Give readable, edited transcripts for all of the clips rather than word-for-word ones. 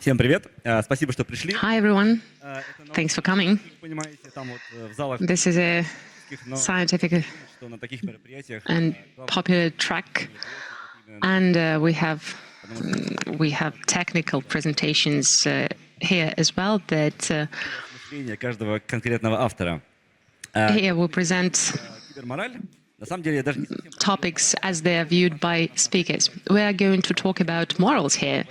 Всем привет, спасибо, что пришли. Hi everyone, thanks for coming. Понимаете, там вот в залах This is a но scientific что на таких мероприятиях and popular track, and we have technical presentations here as well. That мышление каждого конкретного автора. here we present Кибермораль. На самом деле, я даже не совсем topics as they are viewed by speakers. We are going to talk about morals here,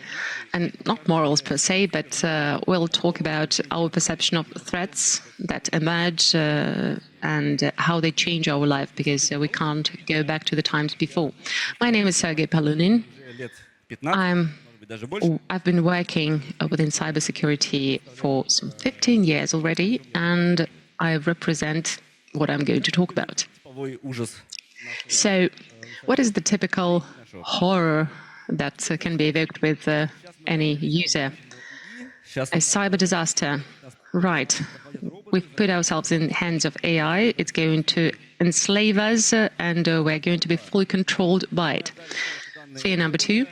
and not morals per se, but we'll talk about our perception of threats that emerge and how they change our life, because we can't go back to the times before. My name is Sergey Palunin. лет 15, может быть, даже больше. I've been working within cybersecurity for some 15 years already, and I represent what I'm going to talk about. Типовой ужас. So, what is the typical horror that can be evoked with any user? Сейчас A cyber disaster. Right. We've put ourselves in the hands of AI. It's going to enslave us, and we're going to be fully controlled by it. Fear number two,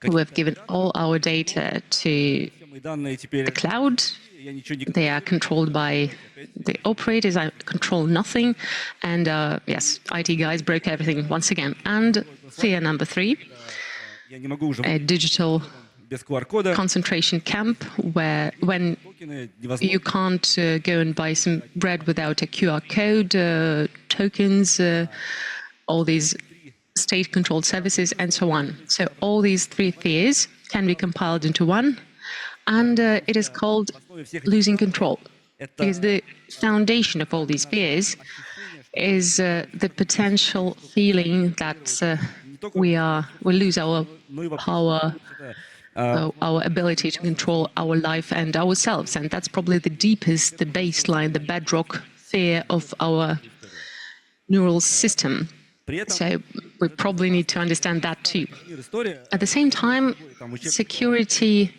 we've given all our data to мои данные теперь the cloud. я ничего не They are controlled by the operators. I control nothing. And yes, IT guys broke everything once again. And fear number three, я не могу уже a digital без QR-кода. concentration camp where when Токены you невозможно. can't go and buy some bread without a QR code, tokens, all these state-controlled services, and so on. So all these three fears can be compiled into one, and it is called losing control. Because the foundation of all these fears is the potential feeling that we lose our power, our ability to control our life and ourselves. And that's probably the deepest, the baseline, the bedrock fear of our neural system. При этом So we probably need to understand that too. история At the same time, security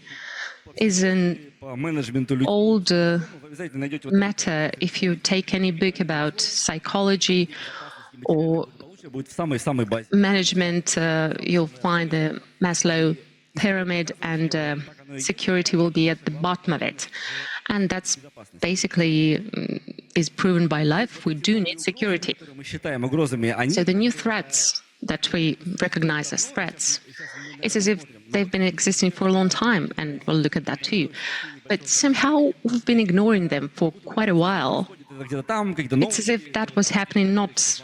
is an по менеджменту людей. old Вы обязательно найдете вот matter. If you take any book about psychology or получение будет в самой базе. management, you'll find the Maslow pyramid, and security will be at the bottom of it. And that's basically is proven by life. We do need security. Мы считаем угрозами, они So the new threats that we recognize as threats, it's as if they've been existing for a long time, and we'll look at that too. But somehow we've been ignoring them for quite a while. где-то там, какие-то новые. It's as if that was happening not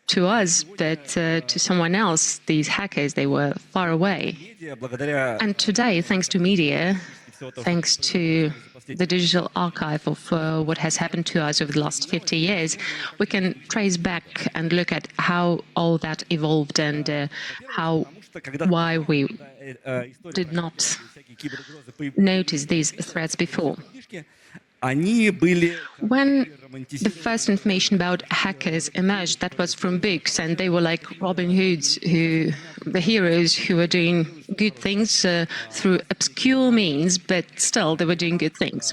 to us, but to someone else. These hackers, they were far away. Медиа, благодаря And today, thanks to media, thanks to the digital archive of what has happened to us over the last 50 years, we can trace back and look at how all that evolved and why we did not всякие киберугрозы появились, notice these threats before. они были When the first information about hackers emerged, that was from books, and they were like Robin Hoods, the heroes who were doing good things through obscure means, but still they were doing good things.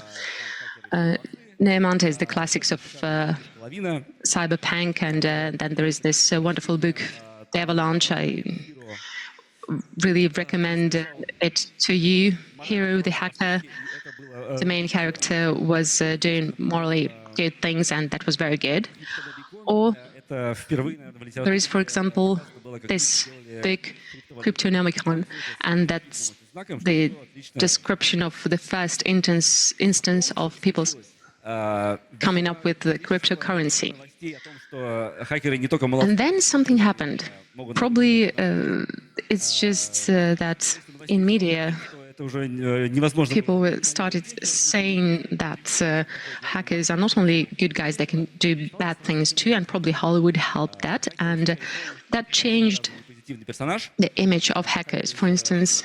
Neomante is the classics of половина cyberpunk, and then there is this wonderful book, The Avalanche. I really recommend it to you. Hero, the hacker, the main character was doing morally good things, and that was very good. Or это впервые, наверное, в литературе there is, for example, this book, Cryptonomicon, and that's the description of the first instance of people coming up with the cryptocurrency. о том, что хакеры не только молодцы, And then something happened. Probably it's just that in media, это уже невозможно. people started saying that hackers are not only good guys, they can do bad things too, and probably Hollywood helped that, and that changed Позитивный персонаж. the image of hackers. For instance,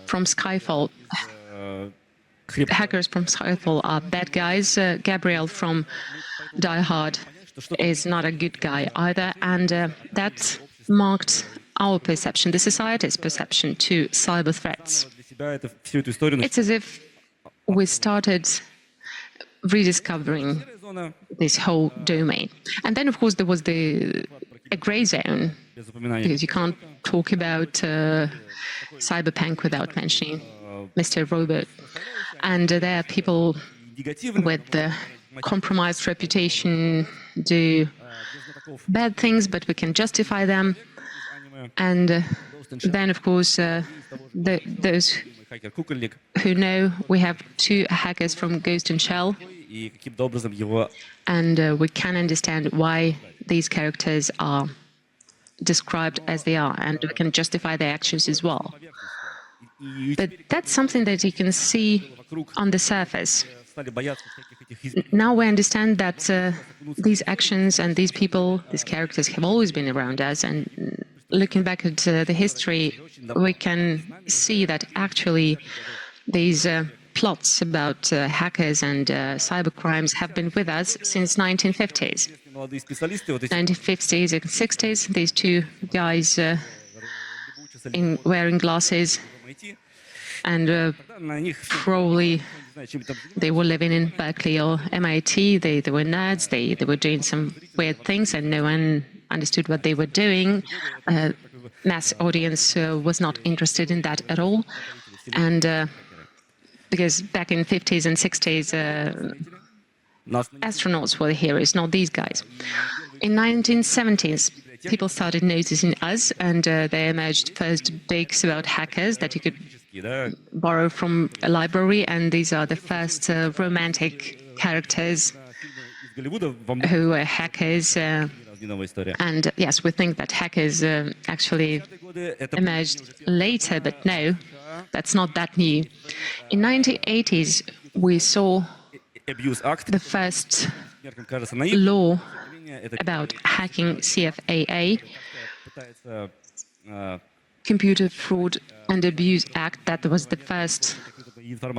from Skyfall, hackers from Skyfall are bad guys. Gabriel from Die Hard is not a good guy either, and that marked our perception, the society's perception to cyber threats. Для себя это всю эту историю It's as if we started rediscovering зона this whole domain. And then, of course, there was a gray zone, без упоминания. because you can't talk about cyberpunk without mentioning Mr. Robert. And there are people with compromised reputation do bad things, but we can justify them. And then, of course, those who know, we have two hackers from Ghost and Shell, and we can understand why these characters are described as they are, and we can justify their actions as well. But that's something that you can see on the surface. Now we understand that these actions and these people, these characters have always been around us, and looking back at the history, we can see that actually these plots about hackers and cybercrimes have been with us since 1950s. 1950s and 60s, these two guys wearing glasses, and probably they were living in Berkeley or MIT. They were nerds. They were doing some weird things, and no one understood what they were doing. Mass audience was not interested in that at all, and because back in 50s and 60s, astronauts were the heroes, not these guys. In 1970s, people started noticing us, and there emerged first books about hackers that you could borrow from a library, and these are the first romantic characters who were hackers. And yes, we think that hackers actually emerged later, but no, that's not that new. In 1980s, we saw the first law about hacking, CFAA, Computer Fraud and Abuse Act. That was the first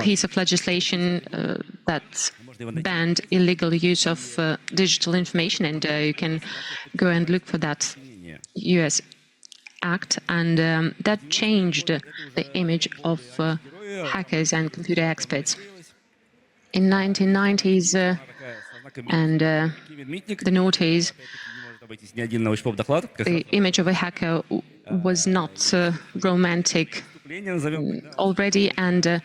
piece of legislation that banned illegal use of digital information, and you can go and look for that US Act, and that changed the image of hackers and computer experts. In 1990s and the noughties, the image of a hacker was not romantic already, and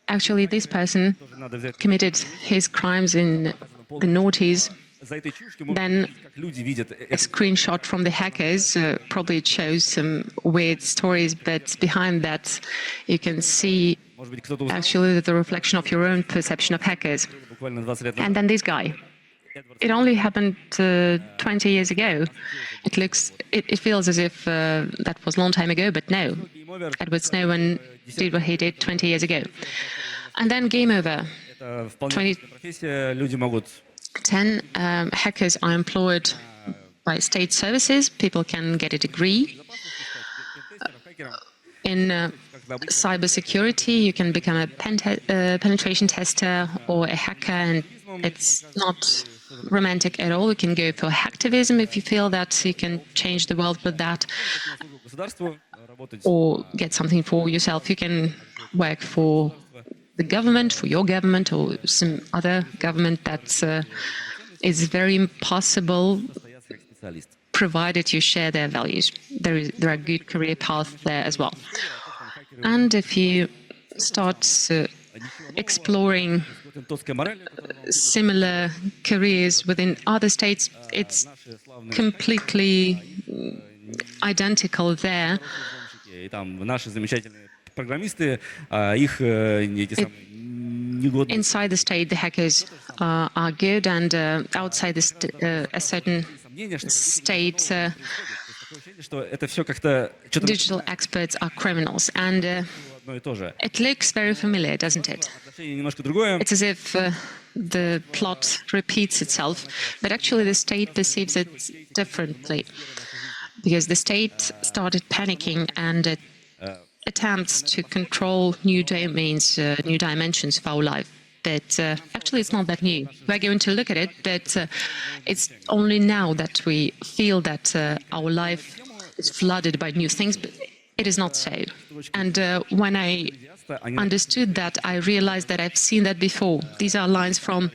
actually this person committed his crimes in the noughties. Then a screenshot from the hackers, probably it shows some weird stories, but behind that you can see actually the reflection of your own perception of hackers. And then this guy. It only happened 20 years ago. It feels as if that was a long time ago, but no. Edward Snowden did what he did 20 years ago. And then game over. 2010, hackers are employed by state services. People can get a degree. In cybersecurity, you can become a penetration tester or a hacker, and it's not romantic at all. You can go for hacktivism if you feel that you can change the world with that, or get something for yourself. You can work for the government, for your government, or some other government that is very impossible, provided you share their values. There are good career paths there as well. And if you start exploring similar careers within other states, it's completely identical there. Inside the state, the hackers are good, and outside a certain state, digital experts are criminals. And it looks very familiar, doesn't it? It's as if the plot repeats itself, but actually the state perceives it differently, because the state started panicking and attempts to control new domains, new dimensions of our life. But actually it's not that new. We're going to look at it, but it's only now that we feel that our life is flooded by new things, but it is not so. And when I understood that, I realized that I've seen that before. These are lines from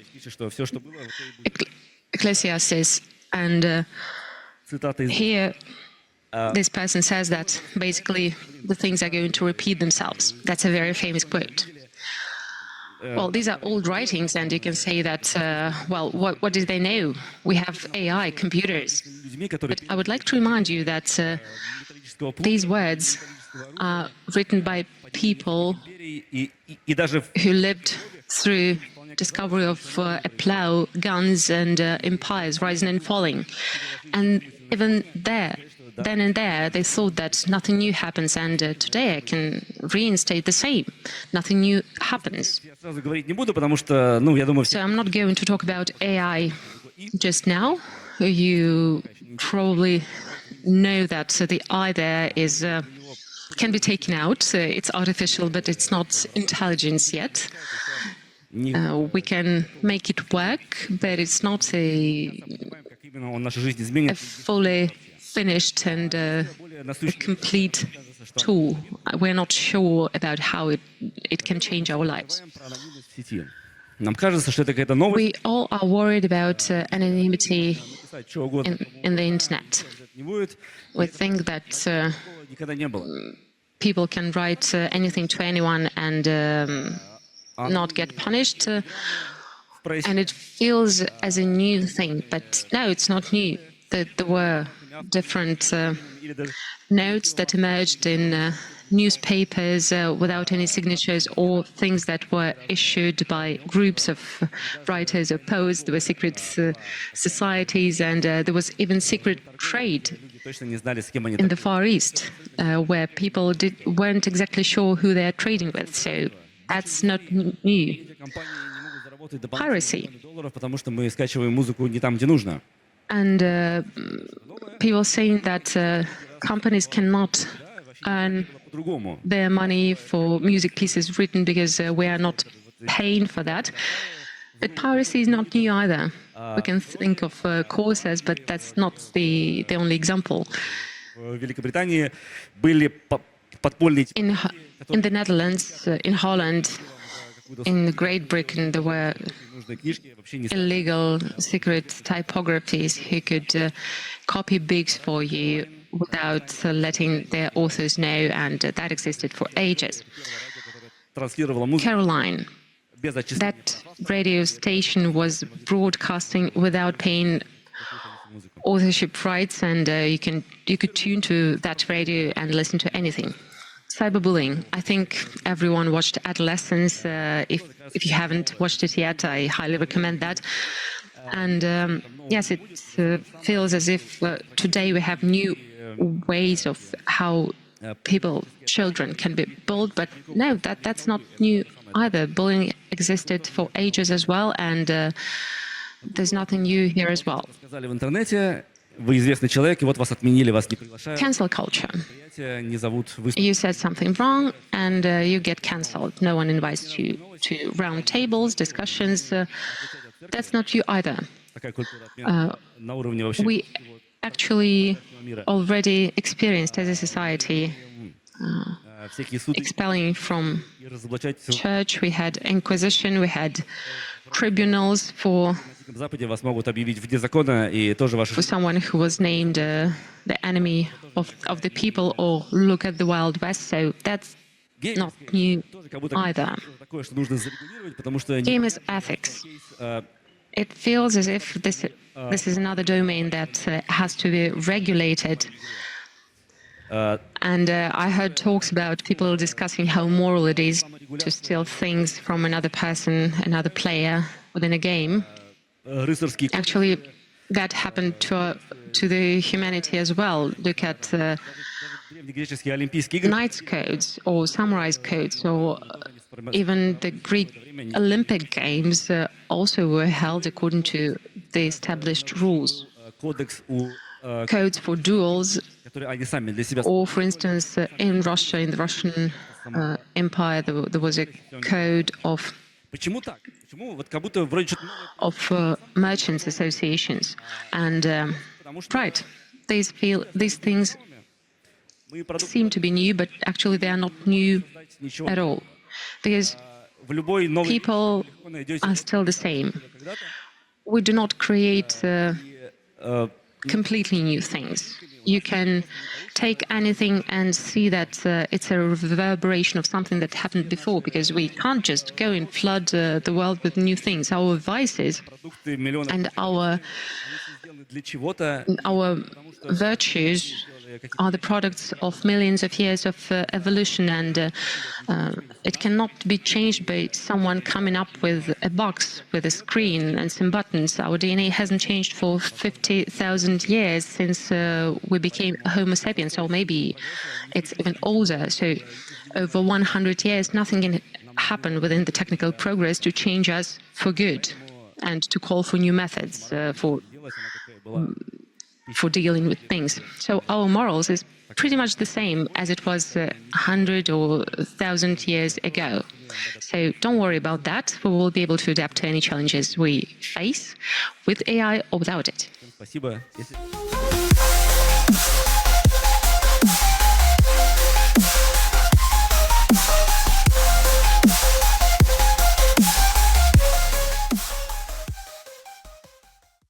Ecclesiastes, and here this person says that basically the things are going to repeat themselves. That's a very famous quote. Well, these are old writings, and you can say that, well, what do they know? We have AI, computers. But I would like to remind you that these words are written by people who lived through discovery of a plow, guns, and empires rising and falling. And even then and there, they thought that nothing new happens, and today I can reinstate the same. Nothing new happens. So I'm not going to talk about AI just now. You probably know that the I there is can be taken out. It's artificial, but it's not intelligence yet. We can make it work, but it's not a fully finished and a complete tool. We're not sure about how it can change our lives. We all are worried about anonymity in the internet. We think that people can write anything to anyone and not get punished, and it feels as a new thing. But no, it's not new. There were different notes that emerged in newspapers without any signatures, or things that were issued by groups of writers or poets. There were secret societies, and there was even secret trade in the Far East, where people weren't exactly sure who they're trading with. So that's not new. Piracy. And people saying that companies cannot earn their money for music pieces written because we are not paying for that. But piracy is not new either. We can think of courses, but that's not the only example. In the Netherlands, in Holland, in Great Britain, there were illegal secret typographies who could copy books for you without letting their authors know, and that existed for ages. Caroline, that radio station was broadcasting without paying authorship rights, and you could tune to that radio and listen to anything. Cyberbullying. I think everyone watched Adolescence. If you haven't watched it yet, I highly recommend that. And yes, it feels as if today we have new ways of how children can be bullied, but no, that's not new either. Bullying existed for ages as well, and there's nothing new here as well. Cancel culture. You said something wrong and you get cancelled. No one invites you to round tables, discussions. That's not you either. We actually already experienced as a society expelling from church. We had Inquisition, we had tribunals for someone who was named the enemy of the people, or look at the Wild West. So that's not new either. Game is ethics. It feels as if this is another domain that has to be regulated. And I heard talks about people discussing how moral it is to steal things from another person, another player within a game. Actually, that happened to the humanity as well. Look at knights' codes or samurais' codes, or even the Greek Olympic Games also were held according to the established rules. Codes for duels, or for instance, in Russia, in the Russian Empire, there was a code of merchants' associations, and right, these things seem to be new, but actually they are not new at all, because people are still the same. We do not create completely new things. you can take anything and see that it's a reverberation of something that happened before, because we can't just go and flood the world with new things. Our vices Продукты миллионов and our сделаны для чего-то, virtues are the products of millions of years of evolution, and it cannot be changed by someone coming up with a box with a screen and some buttons. Our DNA hasn't changed for 50,000 years since we became Homo sapiens, or maybe it's even older. So over 100 years, nothing can happen within the technical progress to change us for good and to call for new methods for dealing with things. So our morals is pretty much the same as it was 100 or 1,000 years ago. So don't worry about that. We will be able to adapt to any challenges we face with AI or without it. Спасибо.